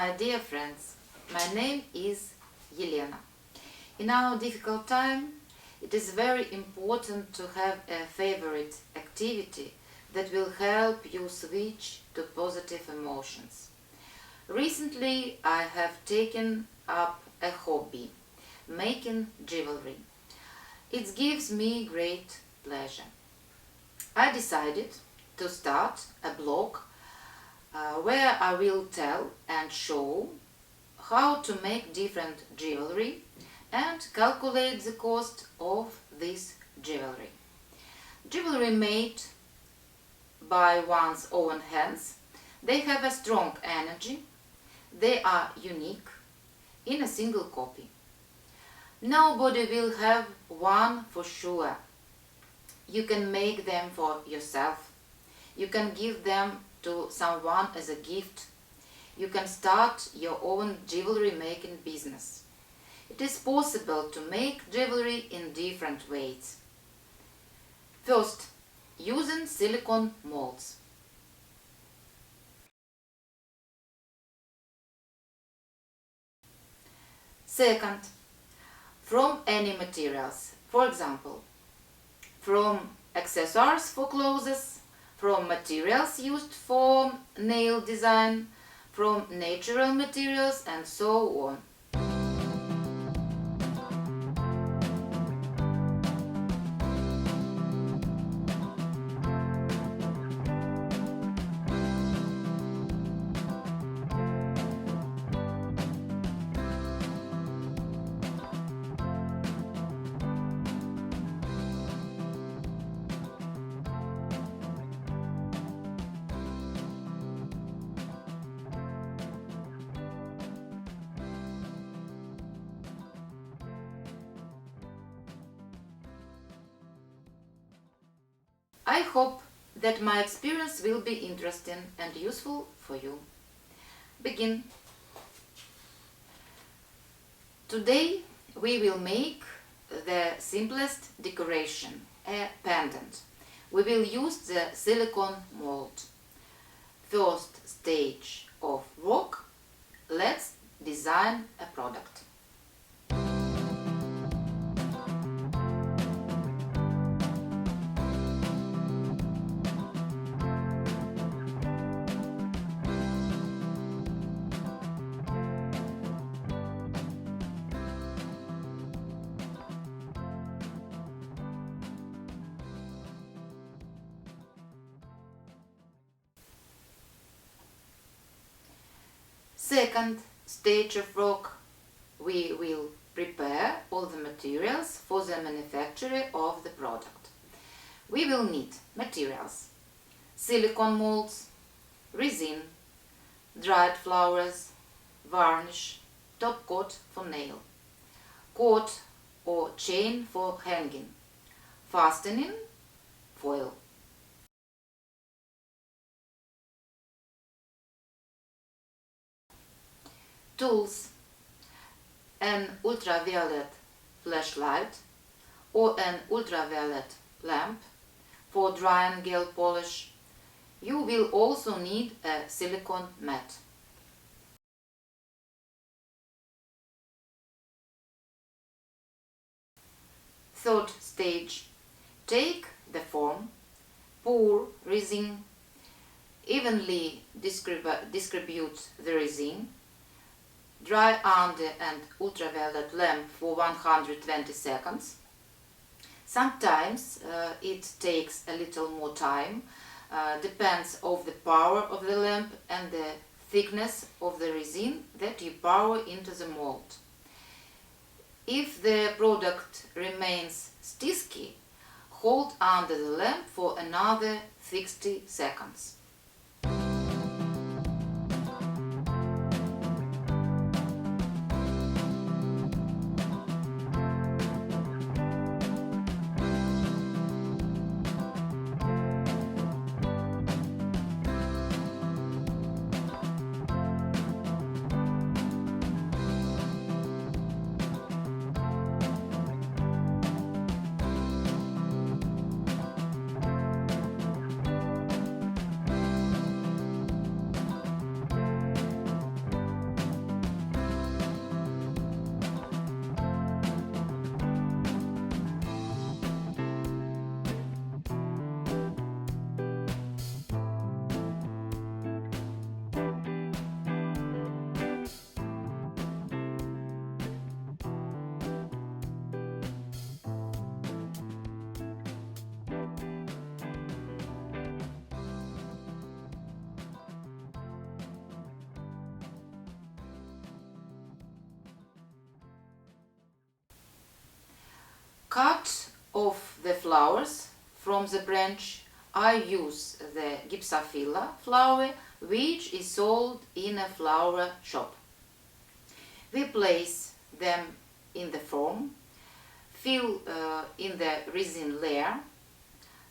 my dear friends, my name is Елена. In our difficult time, it is very important to have a favorite activity that will help you switch to positive emotions. Recently, I have taken up a hobby, making jewelry. It gives me great pleasure. I decided to start a blog where I will tell and show how to make different jewelry and calculate the cost of this jewelry. Jewelry made by one's own hands, they have a strong energy, they are unique in a single copy. Nobody will have one for sure. You can make them for yourself. You can give them to someone as a gift. You can start your own jewelry making business. It is possible to make jewelry in different ways. First, using silicone molds. Second, from any materials, for example, from accessories for clothes, from materials used for nail design, from natural materials, and so on. I hope that my experience will be interesting and useful for you. Begin. Today we will make the simplest decoration, a pendant. We will use the silicone mold. First stage of work, let's design a product. Second stage of work, we will prepare all the materials for the manufacture of the product. We will need materials: silicone molds, resin, dried flowers, varnish, top coat for nail, cord or chain for hanging, fastening, foil. Tools: an ultraviolet flashlight or an ultraviolet lamp for drying gel polish. You will also need a silicone mat. Third stage, take the form, pour resin, evenly distribute the resin, dry under an ultraviolet lamp for 120 seconds. Sometimes it takes a little more time, depends of the power of the lamp and the thickness of the resin that you pour into the mold. If the product remains sticky, hold under the lamp for another 60 seconds. cut off the flowers from the branch, I use the gypsophila flower, which is sold in a flower shop. We place them in the form, fill in the resin layer,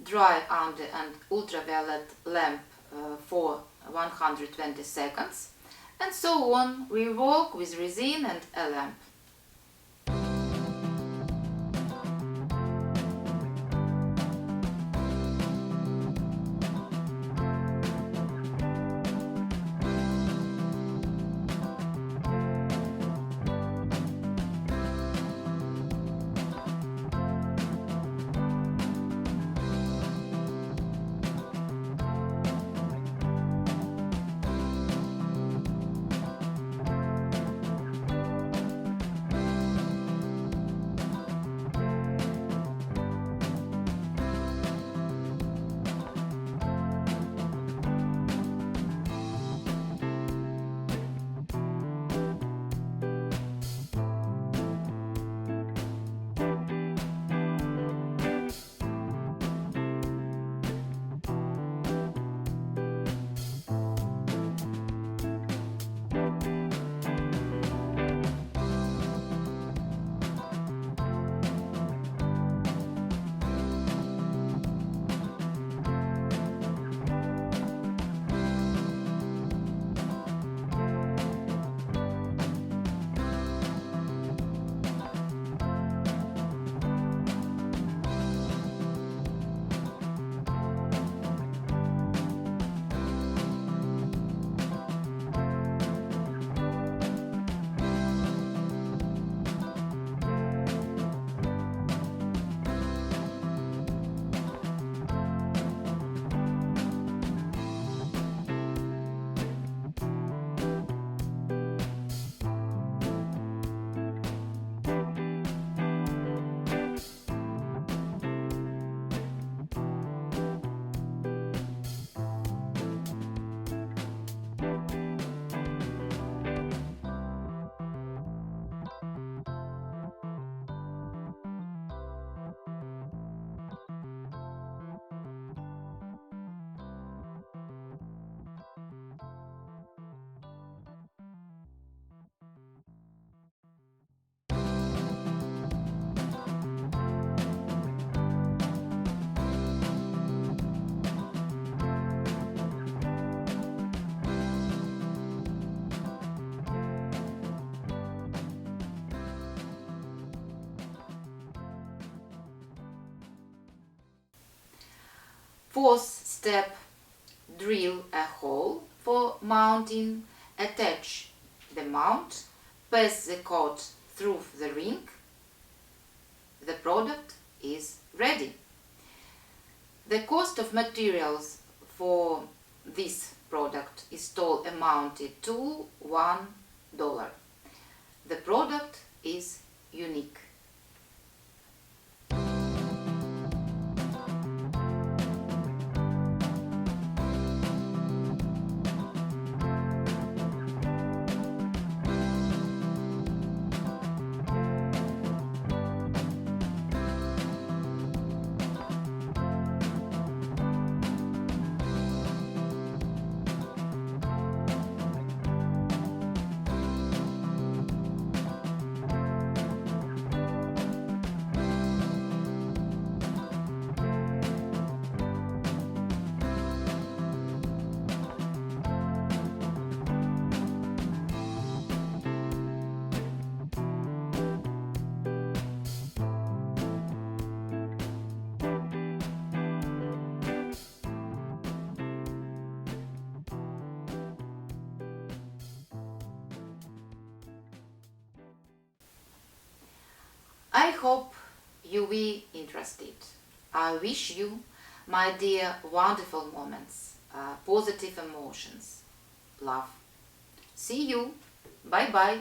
dry under an ultraviolet lamp for 120 seconds, and so on. We work with resin and a lamp. Fourth step, drill a hole for mounting, attach the mount, pass the cord through the ring. The product is ready. The cost of materials for this product is total amounted to $1. The product is unique. I hope you will be interested. I wish you, my dear, wonderful moments, positive emotions, love. See you. Bye bye.